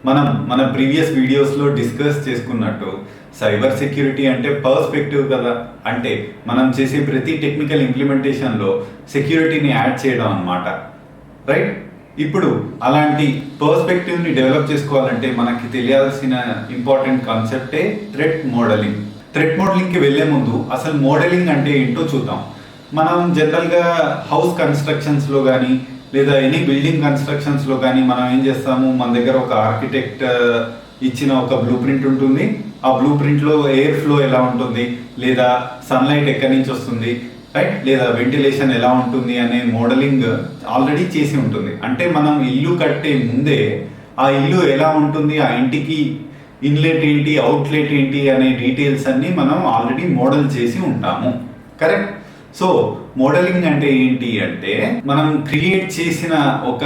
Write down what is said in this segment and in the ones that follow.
మన ప్రీవియస్ వీడియోస్లో డిస్కస్ చేసుకున్నట్టు సైబర్ సెక్యూరిటీ అంటే పర్స్పెక్టివ్ కదా. అంటే మనం చేసే ప్రతి టెక్నికల్ ఇంప్లిమెంటేషన్లో సెక్యూరిటీని యాడ్ చేయడం అన్నమాట, రైట్? ఇప్పుడు అలాంటి పర్స్పెక్టివ్ని డెవలప్ చేసుకోవాలంటే మనకి తెలియాల్సిన ఇంపార్టెంట్ కాన్సెప్టే థ్రెట్ మోడలింగ్. థ్రెట్ మోడలింగ్కి వెళ్ళే ముందు అసలు మోడలింగ్ అంటే ఏంటో చూద్దాం. మనం జనరల్గా హౌస్ కన్స్ట్రక్షన్స్లో కానీ లేదా ఎనీ బిల్డింగ్ కన్స్ట్రక్షన్స్లో కానీ మనం ఏం చేస్తాము, మన దగ్గర ఒక ఆర్కిటెక్ట్ ఇచ్చిన ఒక బ్లూ ప్రింట్ ఉంటుంది. ఆ బ్లూ ప్రింట్లో ఎయిర్ ఫ్లో ఎలా ఉంటుంది, లేదా సన్లైట్ ఎక్కడి నుంచి వస్తుంది, రైట్, లేదా వెంటిలేషన్ ఎలా ఉంటుంది అనే మోడలింగ్ ఆల్రెడీ చేసి ఉంటుంది. అంటే మనం ఇల్లు కట్టే ముందే ఆ ఇల్లు ఎలా ఉంటుంది, ఆ ఇంటికి ఇన్లెట్ ఏంటి, అవుట్లెట్ ఏంటి అనే డీటెయిల్స్ అన్నీ మనం ఆల్రెడీ మోడల్ చేసి ఉంటాము, కరెక్ట్? సో మోడలింగ్ అంటే ఏంటి అంటే మనం క్రియేట్ చేసిన ఒక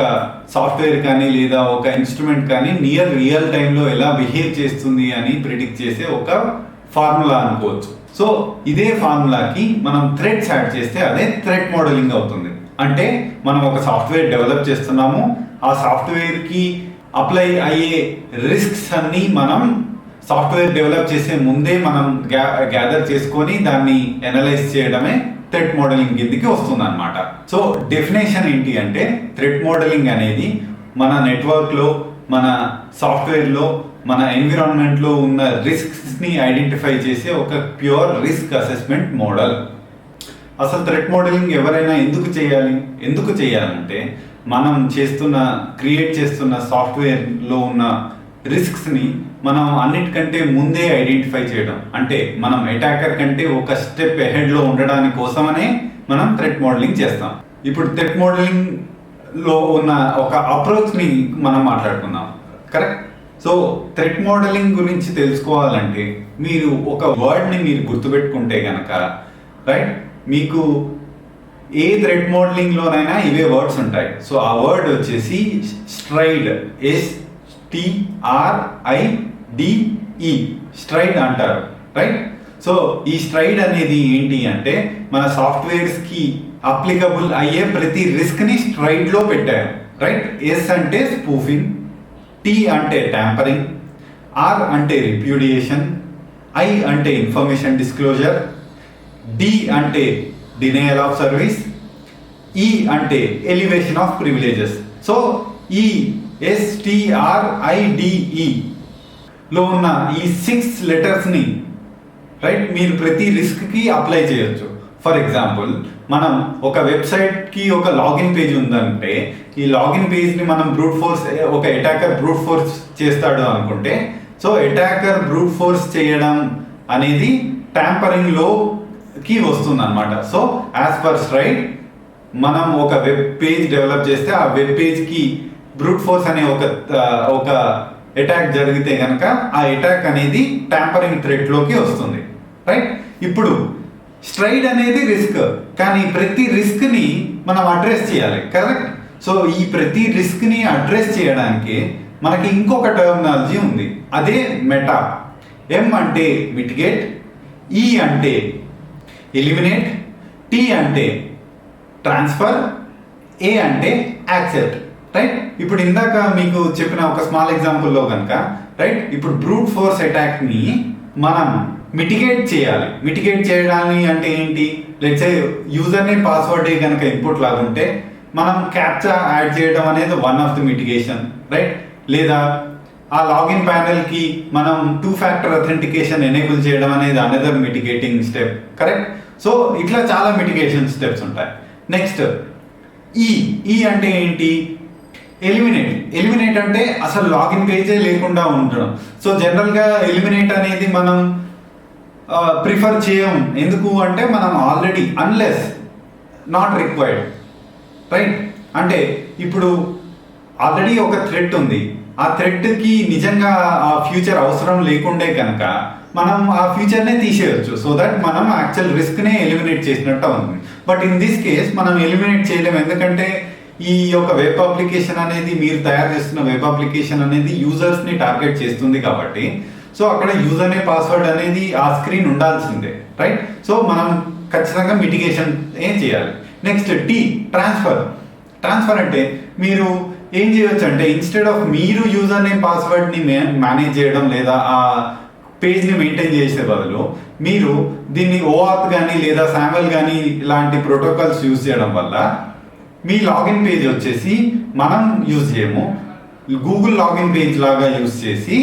సాఫ్ట్వేర్ కానీ లేదా ఒక ఇన్స్ట్రుమెంట్ కానీ నియర్ రియల్ టైంలో ఎలా బిహేవ్ చేస్తుంది అని ప్రిడిక్ట్ చేసే ఒక ఫార్ములా అనుకోవచ్చు. సో ఇదే ఫార్ములాకి మనం థ్రెడ్స్ యాడ్ చేస్తే అదే థ్రెట్ మోడలింగ్ అవుతుంది. అంటే మనం ఒక సాఫ్ట్వేర్ డెవలప్ చేస్తున్నాము, ఆ సాఫ్ట్వేర్కి అప్లై అయ్యే రిస్క్స్ అన్నీ మనం సాఫ్ట్వేర్ డెవలప్ చేసే ముందే మనం గ్యాదర్ చేసుకొని దాన్ని అనలైజ్ చేయడమే థ్రెట్ మోడలింగ్ కిందకి వస్తుంది అనమాట. సో డెఫినేషన్ ఏంటి అంటే థ్రెట్ మోడలింగ్ అనేది మన నెట్వర్క్లో, మన సాఫ్ట్వేర్లో, మన ఎన్విరాన్మెంట్లో ఉన్న రిస్క్స్ని ఐడెంటిఫై చేసే ఒక ప్యూర్ రిస్క్ అసెస్మెంట్ మోడల్. అసలు థ్రెట్ మోడలింగ్ ఎవరైనా ఎందుకు చేయాలంటే మనం క్రియేట్ చేస్తున్న సాఫ్ట్వేర్లో ఉన్న రిస్క్స్ని మనం అన్నిటికంటే ముందే ఐడెంటిఫై చేయడం. అంటే మనం అటాకర్ కంటే ఒక స్టెప్ అహెడ్లో ఉండడానికి కోసమనే మనం థ్రెట్ మోడలింగ్ చేస్తాం. ఇప్పుడు థ్రెట్ మోడలింగ్లో ఉన్న ఒక అప్రోచ్ని మనం మాట్లాడుకుందాం, కరెక్ట్? సో థ్రెట్ మోడలింగ్ గురించి తెలుసుకోవాలంటే మీరు ఒక వర్డ్ని మీరు గుర్తుపెట్టుకుంటే కనుక, రైట్, మీకు ఏ థ్రెట్ మోడలింగ్లోనైనా ఇవే వర్డ్స్ ఉంటాయి. సో ఆ వర్డ్ వచ్చేసి స్ట్రైడ్, STRIDE, స్ట్రైడ్ అంటారు, రైట్? సో ఈ స్ట్రైడ్ అనేది ఏంటి అంటే మన సాఫ్ట్వేర్స్కి అప్లికబుల్ అయ్యే ప్రతి రిస్క్ని స్ట్రైడ్లో పెట్టారు, రైట్? S అంటే స్పూఫింగ్, T అంటే ట్యాంపరింగ్, R అంటే రిప్యూడియేషన్, I అంటే ఇన్ఫర్మేషన్ డిస్క్లోజర్, D అంటే డినయల్ ఆఫ్ సర్వీస్, E అంటే ఎలివేషన్ ఆఫ్ ప్రివిలేజెస్. సో ఈ STRIDE లో ఉన్న ఈ 6 లెటర్స్ని, రైట్, మీరు ప్రతి రిస్క్కి అప్లై చేయొచ్చు. ఫర్ ఎగ్జాంపుల్ మనం ఒక వెబ్సైట్కి ఒక లాగిన్ పేజ్ ఉందంటే ఈ లాగిన్ పేజ్ని మనం ఒక అటాకర్ బ్రూట్ ఫోర్స్ చేస్తాడు అనుకుంటే, సో అటాకర్ బ్రూట్ ఫోర్స్ చేయడం అనేది ట్యాంపరింగ్లోకి వస్తుంది అనమాట. సో యాజ్ పర్ స్ట్రైడ్ మనం ఒక వెబ్ పేజ్ డెవలప్ చేస్తే ఆ వెబ్ పేజ్కి బ్రూట్ ఫోర్స్ అనే ఒక అటాక్ జరిగితే కనుక ఆ అటాక్ అనేది ట్యాంపరింగ్ థ్రెట్లోకి వస్తుంది, రైట్? ఇప్పుడు స్ట్రైడ్ అనేది రిస్క్, కానీ ప్రతి రిస్క్ని మనం అడ్రస్ చేయాలి, కరెక్ట్? సో ఈ ప్రతి రిస్క్ని అడ్రస్ చేయడానికి మనకి ఇంకొక టర్మినాలజీ ఉంది, అదే మెటా. M అంటే మిటిగేట్, E అంటే ఎలిమినేట్, T అంటే ట్రాన్స్ఫర్, A అంటే యాక్సెప్ట్, రైట్? ఇప్పుడు ఇందాక మీకు చెప్పిన ఒక స్మాల్ ఎగ్జాంపుల్లో కనుక, రైట్, ఇప్పుడు బ్రూట్ ఫోర్స్ అటాక్ని మనం మిటిగేట్ చేయాలి. మిటిగేట్ చేయడానికి అంటే ఏంటి? లెట్స్ సే యూజర్ నేమ్ పాస్వర్డే కనుక ఇన్పుట్ లాగుంటే మనం క్యాప్చా యాడ్ చేయడం అనేది one of the mitigation, right? లేదా ఆ లాగిన్ ప్యానెల్కి మనం 2 ఫ్యాక్టర్ అథెంటికేషన్ ఎనేబుల్ చేయడం అనేది another mitigating step, correct? So ఇట్లా చాలా మిటిగేషన్ స్టెప్స్ ఉంటాయి. నెక్స్ట్ ఈ అంటే ఏంటి? ఎలిమినేట్ అంటే అసలు లాగిన్ పేజే లేకుండా ఉండడం. సో జనరల్గా ఎలిమినేట్ అనేది మనం ప్రిఫర్ చేయం. ఎందుకు అంటే మనం already unless not required, right? అంటే ఇప్పుడు ఆల్రెడీ ఒక థ్రెట్ ఉంది, ఆ థ్రెట్కి నిజంగా ఆ ఫ్యూచర్ అవసరం లేకుండే కనుక మనం ఆ ఫ్యూచర్నే తీసేయచ్చు. సో దట్ మనం యాక్చువల్ రిస్క్నే ఎలిమినేట్ చేసినట్టు ఉంది. బట్ ఇన్ దిస్ కేస్ మనం ఎలిమినేట్ చేయలేము, ఎందుకంటే ఈ యొక్క వెబ్ అప్లికేషన్ అనేది, మీరు తయారు చేస్తున్న వెబ్ అప్లికేషన్ అనేది యూజర్స్ని టార్గెట్ చేస్తుంది కాబట్టి, సో అక్కడ యూజర్ నేమ్ పాస్వర్డ్ అనేది ఆ స్క్రీన్ ఉండాల్సిందే, రైట్? సో మనం ఖచ్చితంగా మిటిగేషన్ ఏం చేయాలి. నెక్స్ట్ ట్రాన్స్ఫర్ అంటే మీరు ఏం చేయొచ్చు అంటే ఇన్స్టెడ్ ఆఫ్ మీరు యూజర్ నేమ్ పాస్వర్డ్ని మేనేజ్ చేయడం లేదా ఆ పేజ్ని మెయింటైన్ చేసే బదులు మీరు దీన్ని OAuth కానీ లేదా SAML కానీ ఇలాంటి ప్రోటోకాల్స్ యూజ్ చేయడం వల్ల మీ లాగిన్ పేజ్ వచ్చేసి మనం యూజ్ చేయము, గూగుల్ లాగిన్ పేజ్ లాగా యూజ్ చేసి,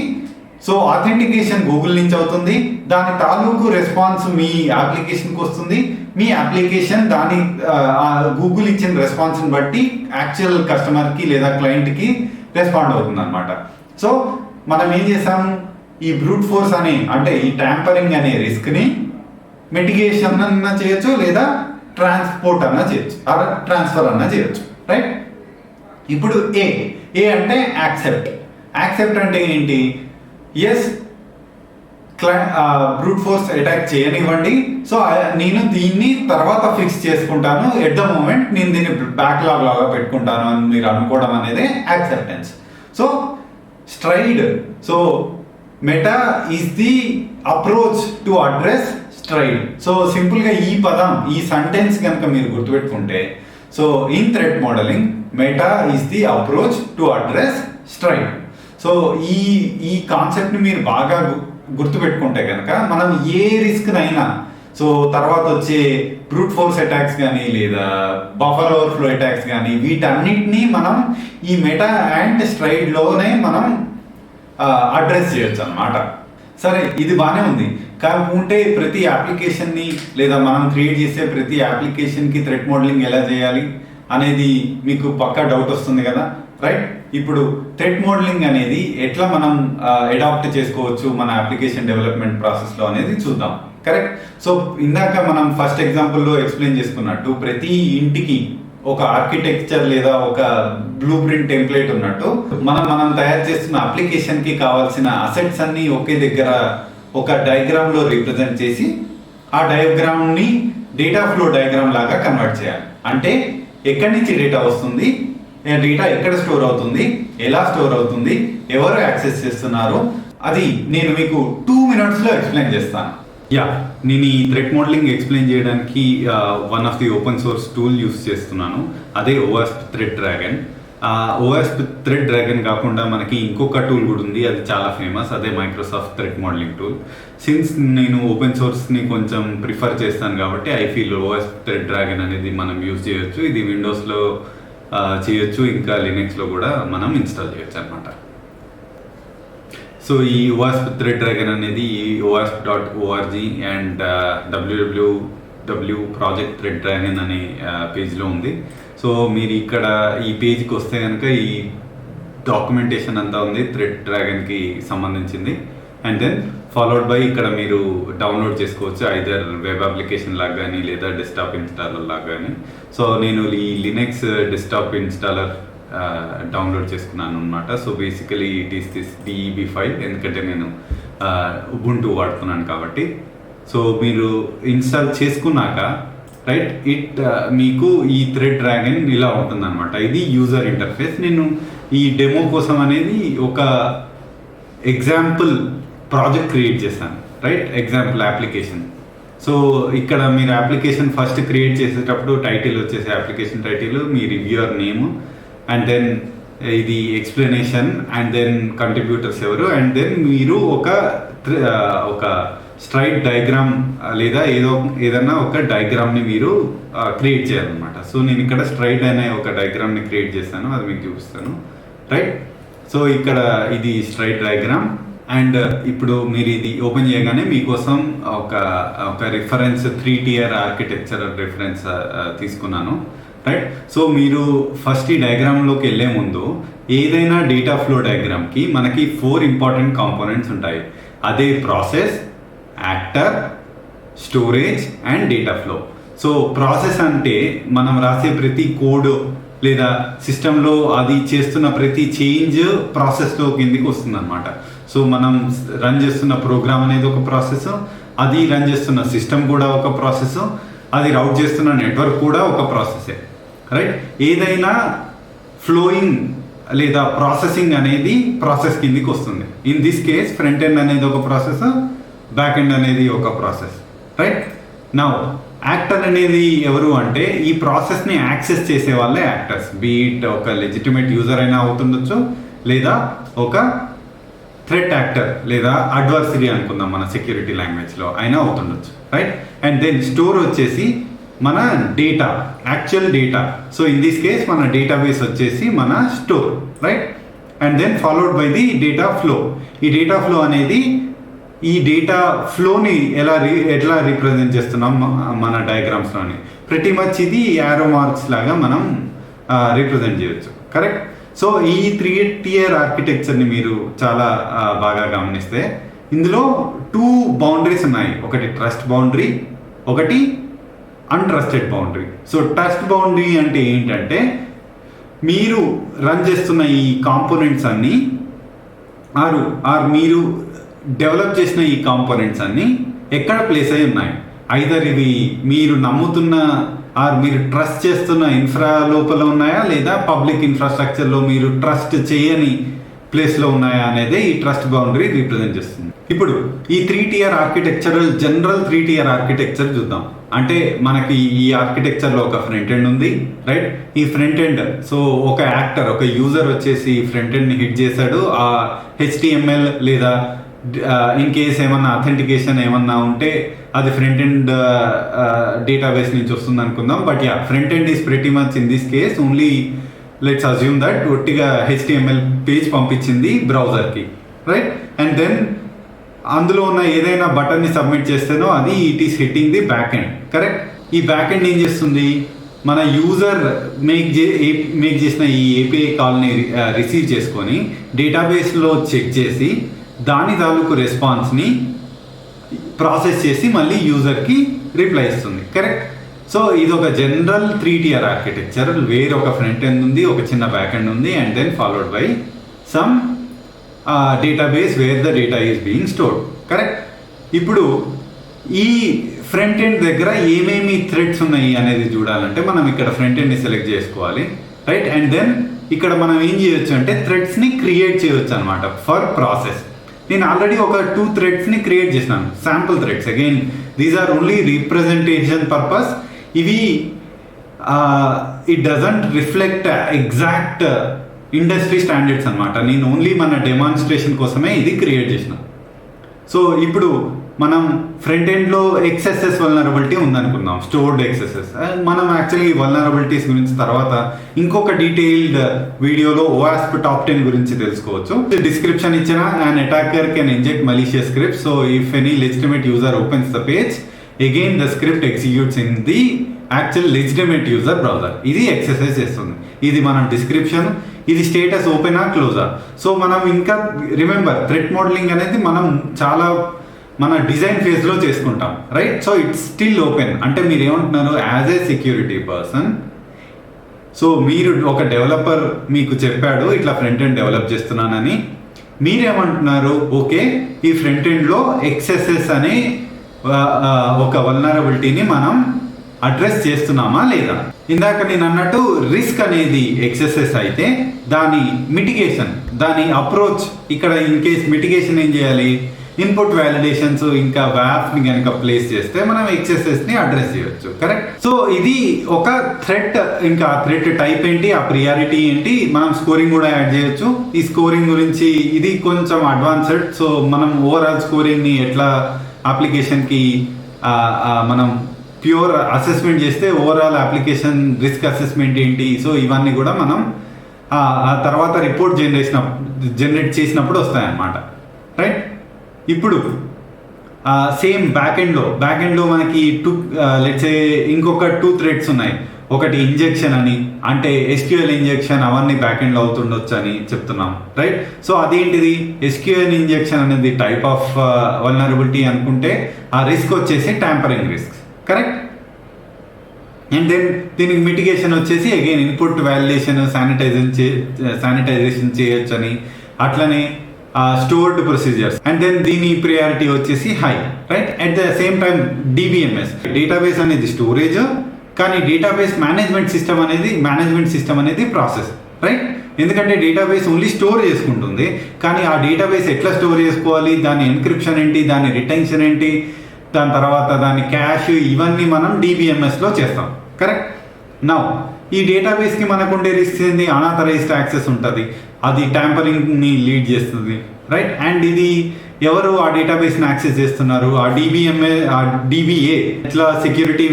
సో ఆథెంటికేషన్ గూగుల్ నుంచి అవుతుంది, దాని తాలూకు రెస్పాన్స్ మీ అప్లికేషన్కి వస్తుంది, మీ అప్లికేషన్ దాని గూగుల్ ఇచ్చిన రెస్పాన్స్ని బట్టి యాక్చువల్ కస్టమర్కి లేదా క్లయింట్కి రెస్పాండ్ అవుతుంది అనమాట. సో మనం ఏం చేసాం, ఈ బ్రూట్ ఫోర్స్ అంటే ఈ ట్యాంపరింగ్ అనే రిస్క్ని మిటిగేషన్ అన్నా చేయొచ్చు లేదా ట్రాన్స్పోర్ట్ అన్నా చేయొచ్చు, ట్రాన్స్ఫర్ అన్నా చేయొచ్చు, రైట్. ఇప్పుడు ఏ అంటే యాక్సెప్ట్ అంటే ఏంటి, ఎస్ బ్రూట్ ఫోర్స్ అటాక్ చేయనివ్వండి, సో నేను దీన్ని తర్వాత ఫిక్స్ చేసుకుంటాను, ఎట్ ద మూమెంట్ నేను దీన్ని బ్యాక్లాగ్ లాగా పెట్టుకుంటాను అని మీరు అనుకోవడం అనేది acceptance. So STRIDE, so meta is the approach to address STRIDE. So సింపుల్గా ఈ పదం, ఈ సెంటెన్స్ కనుక మీరు గుర్తుపెట్టుకుంటే, so in threat modeling meta is the approach to address STRIDE. So ఈ కాన్సెప్ట్ని మీరు బాగా గుర్తుపెట్టుకుంటే కనుక మనం ఏ రిస్క్నైనా, సో తర్వాత వచ్చే బ్రూట్ ఫోర్స్ అటాక్స్ కానీ లేదా బఫర్ ఓవర్ఫ్లో అటాక్స్ కానీ వీటన్నిటినీ మనం ఈ మెటా అండ్ స్ట్రైడ్లోనే మనం అడ్రస్ చేయొచ్చు అన్నమాట. సరే, ఇది బాగానే ఉంది, కాకుంటే ప్రతి అప్లికేషన్ని లేదా మనం క్రియేట్ చేసే ప్రతి అప్లికేషన్కి థ్రెట్ మోడలింగ్ ఎలా చేయాలి అనేది మీకు పక్కా డౌట్ వస్తుంది కదా, రైట్. ఇప్పుడు థ్రెట్ మోడలింగ్ అనేది ఎట్లా మనం అడాప్ట్ చేసుకోవచ్చు మన అప్లికేషన్ డెవలప్మెంట్ ప్రాసెస్లో అనేది చూద్దాం, కరెక్ట్. సో ఇందాక మనం ఫస్ట్ ఎగ్జాంపుల్లో ఎక్స్ప్లెయిన్ చేసుకున్నట్టు ప్రతి ఇంటికి ఒక ఆర్కిటెక్చర్ లేదా ఒక బ్లూ ప్రింట్ టెంప్లెట్ ఉన్నట్టు మనం తయారు చేస్తున్న అప్లికేషన్కి కావాల్సిన అసెట్స్ అన్ని ఒకే దగ్గర ఒక డయాగ్రామ్లో రిప్రజెంట్ చేసి ఆ డయాగ్రామ్ని డేటా ఫ్లో డయాగ్రామ్ లాగా కన్వర్ట్ చేయాలి. అంటే ఎక్కడి నుంచి డేటా వస్తుంది, డేటా ఎక్కడ స్టోర్ అవుతుంది, ఎలా స్టోర్ అవుతుంది, ఎవరు యాక్సెస్ చేస్తున్నారు, అది నేను మీకు 2 minutesలో ఎక్స్ప్లెయిన్ చేస్తాను. నేను ఈ థ్రెట్ మోడలింగ్ ఎక్స్ప్లెయిన్ చేయడానికి one of the open source tool use చేస్తున్నాను, అదే OWASP thread dragon. OWASP thread dragon కాకుండా మనకి ఇంకొక టూల్ కూడా ఉంది, అది చాలా ఫేమస్, అదే Microsoft thread modelling tool. Since నేను ఓపెన్ సోర్స్ని కొంచెం ప్రిఫర్ చేస్తాను కాబట్టి I feel OWASP thread dragon అనేది మనం యూజ్ చేయొచ్చు. ఇది విండోస్లో చేయొచ్చు, ఇంకా లినక్స్లో కూడా మనం ఇన్స్టాల్ చేయొచ్చు అనమాట. సో ఈ OWASP థ్రెడ్ డ్రాగన్ అనేది OWASP.org and www project thread dragon అనే పేజ్లో ఉంది. సో మీరు ఇక్కడ ఈ పేజ్కి వస్తే కనుక ఈ డాక్యుమెంటేషన్ అంతా ఉంది థ్రెడ్ డ్రాగన్కి సంబంధించింది. అండ్ దెన్ ఫాలోడ్ బై ఇక్కడ మీరు డౌన్లోడ్ చేసుకోవచ్చు, ఐదర్ వెబ్ అప్లికేషన్ లాగా కానీ లేదా డెస్క్టాప్ ఇన్స్టాలర్ లాగా కానీ. సో నేను ఈ లినక్స్ డెస్క్టాప్ ఇన్స్టాలర్ డౌన్లోడ్ చేసుకున్నాను అనమాట. So basically it is this DEB file, ఎందుకంటే నేను ఉబుంటు వాడుతున్నాను కాబట్టి. సో మీరు ఇన్స్టాల్ చేసుకున్నాక రైట్ మీకు ఈ థ్రెడ్ డ్రాగన్ ఇలా ఉంటుందన్నమాట. ఇది యూజర్ ఇంటర్ఫేస్. నేను ఈ డెమో కోసం అనేది ఒక ఎగ్జాంపుల్ ప్రాజెక్ట్ క్రియేట్ చేశాను, రైట్, ఎగ్జాంపుల్ అప్లికేషన్. సో ఇక్కడ మీరు అప్లికేషన్ ఫస్ట్ క్రియేట్ చేసేటప్పుడు టైటిల్ వచ్చేసి అప్లికేషన్ టైటిల్, మీ రివ్యూయర్ నేమ్, అండ్ దెన్ ఇది ఎక్స్ప్లెనేషన్, అండ్ దెన్ కంట్రిబ్యూటర్స్ ఎవరు, అండ్ దెన్ మీరు ఒక స్ట్రైట్ డయాగ్రామ్ లేదా ఏదైనా ఒక డయాగ్రామ్ని మీరు క్రియేట్ చేయాలన్నమాట. సో నేను ఇక్కడ స్ట్రైట్ అనే ఒక డయాగ్రామ్ని క్రియేట్ చేస్తాను, అది మీకు చూపిస్తాను, రైట్. సో ఇక్కడ ఇది స్ట్రైట్ డయాగ్రామ్. అండ్ ఇప్పుడు మీరు ఇది ఓపెన్ చేయగానే మీకోసం ఒక రిఫరెన్స్ 3-tier ఆర్కిటెక్చర్ రిఫరెన్స్ తీసుకున్నాను, రైట్. సో మీరు ఫస్ట్ ఈ డయాగ్రామ్లోకి వెళ్ళే ముందు ఏదైనా డేటా ఫ్లో డయాగ్రామ్కి మనకి 4 ఇంపార్టెంట్ కాంపోనెంట్స్ ఉంటాయి. అదే process, actor, storage and data flow. So process అంటే మనం రాసే ప్రతి కోడ్ లేదా సిస్టంలో అది చేస్తున్న ప్రతి చేంజ్ ప్రాసెస్లో కిందికి వస్తుంది అనమాట. సో మనం రన్ చేస్తున్న ప్రోగ్రామ్ అనేది ఒక ప్రాసెస్, అది రన్ చేస్తున్న సిస్టమ్ కూడా ఒక ప్రాసెస్, అది రౌట్ చేస్తున్న నెట్వర్క్ కూడా ఒక ప్రాసెసే, రైట్. ఏదైనా ఫ్లోయింగ్ లేదా ప్రాసెసింగ్ అనేది ప్రాసెస్ కిందికి వస్తుంది. In this case front end అనేది ఒక ప్రాసెస్, బ్యాక్ ఎండ్ అనేది ఒక ప్రాసెస్, రైట్. నౌ యాక్టర్ అనేది ఎవరు అంటే ఈ ప్రాసెస్ని యాక్సెస్ చేసే వాళ్ళే యాక్టర్స్. బీట్ ఒక లెజిటిమేట్ యూజర్ అయినా అవుతుండొచ్చు, లేదా ఒక థ్రెట్ యాక్టర్ లేదా అడ్వర్సరీ అనుకుందాం మన సెక్యూరిటీ లాంగ్వేజ్లో అయినా అవుతుండొచ్చు, రైట్. అండ్ దెన్ స్టోర్ వచ్చేసి మన data, actual data. So in this case మన డేటాబేస్ వచ్చేసి మన store, right. And then followed by the data flow. ఈ డేటా ఫ్లో అనేది ఈ డేటా ఫ్లోని ఎట్లా రిప్రజెంట్ చేస్తున్నాం మన డయాగ్రామ్స్లోని. ప్రతి మచ్ ఇది యారో మార్క్స్ లాగా మనం రిప్రజెంట్ చేయొచ్చు, కరెక్ట్. సో ఈ 3 tier ఆర్కిటెక్చర్ని మీరు చాలా బాగా గమనిస్తే ఇందులో 2 బౌండరీస్ ఉన్నాయి. ఒకటి ట్రస్ట్ బౌండరీ, ఒకటి untrusted boundary. So trust boundary అంటే ఏంటంటే మీరు రన్ చేస్తున్న ఈ కాంపోనెంట్స్ అన్నీ ఆర్ మీరు డెవలప్ చేసిన ఈ కాంపోనెంట్స్ అన్నీ ఎక్కడ ప్లేస్ అయి ఉన్నాయి. ఐదర్ ఇవి మీరు నమ్ముతున్న ఆర్ మీరు ట్రస్ట్ చేస్తున్న ఇన్ఫ్రా లోపల ఉన్నాయా, లేదా పబ్లిక్ ఇన్ఫ్రాస్ట్రక్చర్లో మీరు ట్రస్ట్ చేయని ప్లేస్లో ఉన్నాయా అనేది ఈ ట్రస్ట్ బౌండరీ రిప్రజెంట్ చేస్తుంది. ఇప్పుడు ఈ 3 tier జనరల్ 3 tier ఆర్కిటెక్చర్ చూద్దాం. అంటే మనకి ఈ ఆర్కిటెక్చర్లో ఒక ఫ్రంట్ ఎండ్ ఉంది, రైట్. ఈ ఫ్రంట్ ఎండ్, సో ఒక యాక్టర్, ఒక యూజర్ వచ్చేసి ఫ్రంట్ ఎండ్ని హిట్ చేశాడు. ఆ HTML లేదా ఇన్ కేస్ ఏమన్నా అథెంటికేషన్ ఏమన్నా ఉంటే అది ఫ్రంట్ ఎండ్ డేటాబేస్ నుంచి వస్తుంది అనుకుందాం. But yeah, front end is pretty much in this case only let's assume that ఒట్టిగా HTML పేజ్ పంపించింది బ్రౌజర్కి, రైట్. అండ్ దెన్ అందులో ఉన్న ఏదైనా బటన్ని సబ్మిట్ చేస్తేనో అది it is hitting the back end, correct. ఈ బ్యాక్ ఎండ్ ఏం చేస్తుంది, మన యూజర్ మేక్ చేసిన ఈ API కాల్ని రిసీవ్ చేసుకొని డేటాబేస్లో చెక్ చేసి దాని తాలూకు రెస్పాన్స్ని ప్రాసెస్ చేసి మళ్ళీ యూజర్కి రిప్లై ఇస్తుంది, కరెక్ట్. సో ఇది ఒక జనరల్ 3 tier ఆర్కిటెక్చర్. వేరే ఒక ఫ్రంట్ ఎండ్ ఉంది, ఒక చిన్న బ్యాక్ ఎండ్ ఉంది, and then followed by some database where the data is being stored, correct. ఇప్పుడు ఈ ఫ్రంట్ ఎండ్ దగ్గర ఏమేమి థ్రెడ్స్ ఉన్నాయి అనేది చూడాలంటే మనం ఇక్కడ ఫ్రంట్ ఎండ్ని సెలెక్ట్ చేసుకోవాలి, రైట్. అండ్ దెన్ ఇక్కడ మనం ఏం చేయొచ్చు అంటే థ్రెడ్స్ని క్రియేట్ చేయొచ్చు అనమాట ఫర్ ప్రాసెస్. నేను ఆల్రెడీ ఒక 2 threadsని క్రియేట్ చేసినాను, sample threads. Again these are only representation purpose. ఇవి it doesn't reflect exact industry standards అనమాట. నేను ఓన్లీ మన డెమాన్స్ట్రేషన్ కోసమే ఇది క్రియేట్ చేసిన. సో ఇప్పుడు మనం ఫ్రంట్ ఎండ్లో XSS వల్నరబిలిటీ ఉందనుకుందాం, స్టోర్డ్ XSS. మనం యాక్చువల్లీ వల్నరబిలిటీస్ గురించి తర్వాత ఇంకొక డీటెయిల్డ్ వీడియోలో OWASP టాప్ 10 గురించి తెలుసుకోవచ్చు. డిస్క్రిప్షన్ ఇచ్చిన an attacker can inject malicious scripts. So if any legitimate user opens the page, again the script executes in the actual legitimate user browser. ఇది XSS చేస్తుంది. ఇది మనం డిస్క్రిప్షన్, ఇది స్టేటస్ ఓపెనా క్లోజా. సో మనం ఇంకా రిమెంబర్ థ్రెట్ మోడలింగ్ అనేది మనం చాలా మన డిజైన్ ఫేజ్లో చేసుకుంటాం, right. So it's still open. అంటే మీరు ఏమంటున్నారు, as a security person, so మీరు ఒక డెవలపర్ మీకు చెప్పాడు ఇట్లా ఫ్రంట్ ఎండ్ డెవలప్ చేస్తున్నానని, మీరేమంటున్నారు, ఓకే ఈ ఫ్రంట్ ఎండ్లో XSS అనే ఒక వల్నరబిలిటీని మనం అడ్రస్ చేస్తున్నామా లేదా. ఇందాక నేను అన్నట్టు రిస్క్ అనేది XSS అయితే దాని మిటిగేషన్, దాని అప్రోచ్ ఇక్కడ ఇన్ కేస్ మిటిగేషన్ ఏం చేయాలి, ఇన్పుట్ వ్యాలిడేషన్స్ ఇంకా వ్యాప్ని కనుక ప్లేస్ చేస్తే మనం XSSని అడ్రస్ చేయొచ్చు, కరెక్ట్. సో ఇది ఒక థ్రెట్. ఇంకా థ్రెట్ టైప్ ఏంటి, ఆ ప్రియారిటీ ఏంటి, మనం స్కోరింగ్ కూడా యాడ్ చేయొచ్చు. ఈ స్కోరింగ్ గురించి ఇది కొంచెం అడ్వాన్స్డ్. సో మనం ఓవరాల్ స్కోరింగ్ని ఎట్లా అప్లికేషన్కి మనం ప్యూర్ అసెస్మెంట్ చేస్తే ఓవరాల్ అప్లికేషన్ రిస్క్ అసెస్మెంట్ ఏంటి, సో ఇవన్నీ కూడా మనం ఆ తర్వాత రిపోర్ట్ జనరేట్ చేసినప్పుడు వస్తాయన్నమాట, రైట్. ఇప్పుడు సేమ్ బ్యాక్ ఎండ్లో మనకి లెట్స్ సే ఇంకొక 2 threads ఉన్నాయి. ఒకటి ఇంజెక్షన్ అని, అంటే SQL ఇంజెక్షన్ అవన్నీ బ్యాక్ ఎండ్లో అవుతుండొచ్చు అని చెప్తున్నాం, రైట్. సో అదేంటిది, SQL ఇంజెక్షన్ అనేది టైప్ ఆఫ్ వల్నరబిలిటీ అనుకుంటే ఆ రిస్క్ వచ్చేసి tampering risk, correct. And then దీనికి మిటిగేషన్ వచ్చేసి అగైన్ ఇన్పుట్ వ్యాలిడేషన్ శానిటైజేషన్ చేయొచ్చు అని, అట్లనే స్టోర్డ్ ప్రొసీజర్స్. అండ్ దెన్ దీని ప్రియారిటీ వచ్చేసి high, right. At the same time DBMS, database అనేది స్టోరేజ్, కానీ డేటాబేస్ మేనేజ్మెంట్ సిస్టమ్ అనేది ప్రాసెస్, రైట్. ఎందుకంటే డేటాబేస్ ఓన్లీ స్టోర్ చేసుకుంటుంది, కానీ ఆ డేటాబేస్ ఎట్లా స్టోర్ చేసుకోవాలి, దాని ఎన్క్రిప్షన్ ఏంటి, దాని రిటెన్షన్ ఏంటి, దాని తర్వాత దాని క్యాష్ ఇవన్నీ మనం డిబిఎంఎస్లో చేస్తాం. కరెక్ట్. నౌ ఈ డేటాబేస్కి మనకు ఉండే రిస్క్ ఏంది? అనాథరైజ్డ్ యాక్సెస్ ఉంటుంది, అది ట్యాంపరింగ్ని లీడ్ చేస్తుంది, రైట్. అండ్ ఇది ఎవరు ఆ డేటాబేస్ని యాక్సెస్ చేస్తున్నారు, ఆ డిబిఏ ఎట్లా సెక్యూరిటీ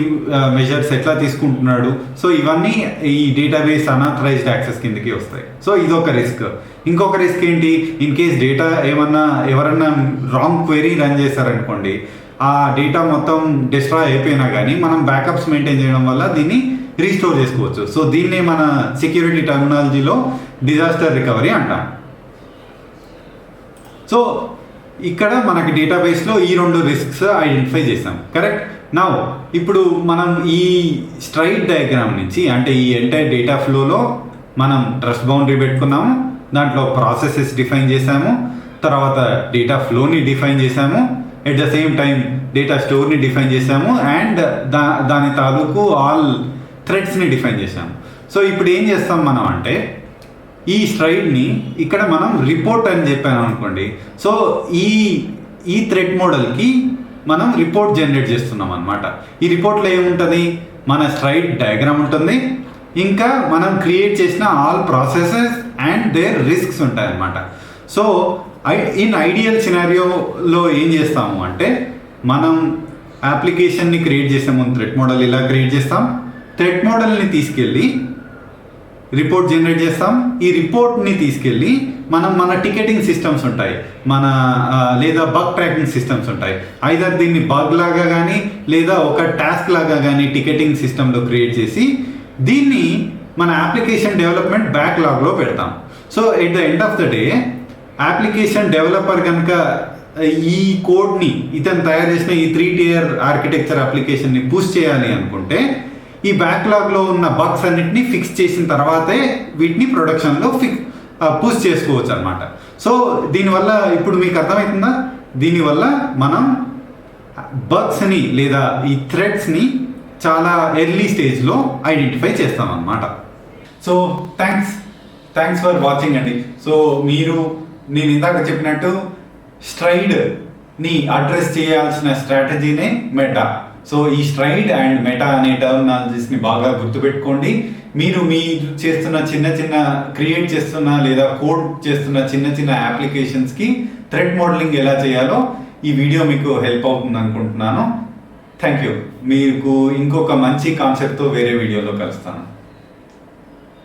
మెజర్స్ ఎట్లా తీసుకుంటున్నాడు. సో ఇవన్నీ ఈ డేటాబేస్ అనాథరైజ్డ్ యాక్సెస్ కిందకి వస్తాయి. సో ఇదొక రిస్క్. ఇంకొక రిస్క్ ఏంటి? ఇన్ కేస్ డేటా ఎవరన్నా రాంగ్ క్వెరీ రన్ చేశారనుకోండి, ఆ డేటా మొత్తం డిస్ట్రాయ్ అయిపోయినా కానీ మనం బ్యాకప్స్ మెయింటైన్ చేయడం వల్ల దీన్ని రీస్టోర్ చేసుకోవచ్చు. సో దీన్నే మన సెక్యూరిటీ టర్మినాలజీలో డిజాస్టర్ రికవరీ అంటాం. సో ఇక్కడ మనకి డేటాబేస్లో ఈ 2 రిస్క్స్ ఐడెంటిఫై చేసాం. కరెక్ట్. నౌ ఇప్పుడు మనం ఈ స్ట్రైట్ డయాగ్రామ్ నుంచి, అంటే ఈ ఎంటైర్ డేటా ఫ్లోలో మనం ట్రస్ట్ బౌండరీ పెట్టుకున్నాము, దాంట్లో ప్రాసెసెస్ డిఫైన్ చేసాము, తర్వాత డేటా ఫ్లోని డిఫైన్ చేసాము, at the same time data స్టోర్ని డిఫైన్ చేసాము, అండ్ దాని తాలూకు ఆల్ థ్రెడ్స్ని డిఫైన్ చేసాము. సో ఇప్పుడు ఏం చేస్తాం మనం అంటే, ఈ స్ట్రైడ్ని ఇక్కడ మనం రిపోర్ట్ అని చెప్పాను అనుకోండి. సో ఈ థ్రెడ్ మోడల్కి మనం రిపోర్ట్ జనరేట్ చేస్తున్నాం అనమాట. ఈ రిపోర్ట్లో ఏముంటుంది? మన స్ట్రైడ్ డయాగ్రామ్ ఉంటుంది, ఇంకా మనం క్రియేట్ చేసిన all processes and their risks ఉంటాయి అన్నమాట. సో ఇన్ ఐడియల్ సినారియోలో ఏం చేస్తాము అంటే, మనం అప్లికేషన్ని క్రియేట్ చేసే ముందు థ్రెడ్ మోడల్ ఇలా క్రియేట్ చేస్తాం, థ్రెడ్ మోడల్ని తీసుకెళ్ళి రిపోర్ట్ జనరేట్ చేస్తాం, ఈ రిపోర్ట్ని తీసుకెళ్ళి మన టికెటింగ్ సిస్టమ్స్ ఉంటాయి, లేదా బగ్ ట్రాకింగ్ సిస్టమ్స్ ఉంటాయి, ఐదర్ దీన్ని బగ్ లాగా కానీ లేదా ఒక టాస్క్ లాగా కానీ టికెటింగ్ సిస్టంలో క్రియేట్ చేసి దీన్ని మన అప్లికేషన్ డెవలప్మెంట్ బ్యాక్లాగ్లో పెడతాం. So at the end of the day application developer కనుక ఈ కోడ్ని, ఇతను తయారు చేసిన ఈ 3 tier ఆర్కిటెక్చర్ అప్లికేషన్ని పుష్ చేయాలి అనుకుంటే ఈ బ్యాక్లాగ్లో ఉన్న బగ్స్ అన్నిటిని ఫిక్స్ చేసిన తర్వాతే వీటిని ప్రొడక్షన్లో పుష్ చేసుకోవచ్చు అనమాట. సో దీనివల్ల ఇప్పుడు మీకు అర్థమవుతుందా? దీనివల్ల మనం బగ్స్ని లేదా ఈ థ్రెడ్స్ని చాలా ఎర్లీ స్టేజ్లో ఐడెంటిఫై చేస్తాం అన్నమాట. సో థ్యాంక్స్ ఫర్ వాచింగ్ అండి. సో నేను ఇందాక చెప్పినట్టు స్ట్రైడ్ని అడ్రస్ చేయాల్సిన స్ట్రాటజీనే మెటా. సో ఈ స్ట్రైడ్ అండ్ మెటా అనే టర్మినాలజీస్ని బాగా గుర్తుపెట్టుకోండి. మీరు చేస్తున్న క్రియేట్ చేస్తున్న లేదా కోడ్ చేస్తున్న చిన్న అప్లికేషన్స్కి థ్రెడ్ మోడలింగ్ ఎలా చేయాలో ఈ వీడియో మీకు హెల్ప్ అవుతుంది అనుకుంటున్నాను. Thank you. మీకు ఇంకొక మంచి కాన్సెప్ట్తో వేరే వీడియోలో కలుస్తాను.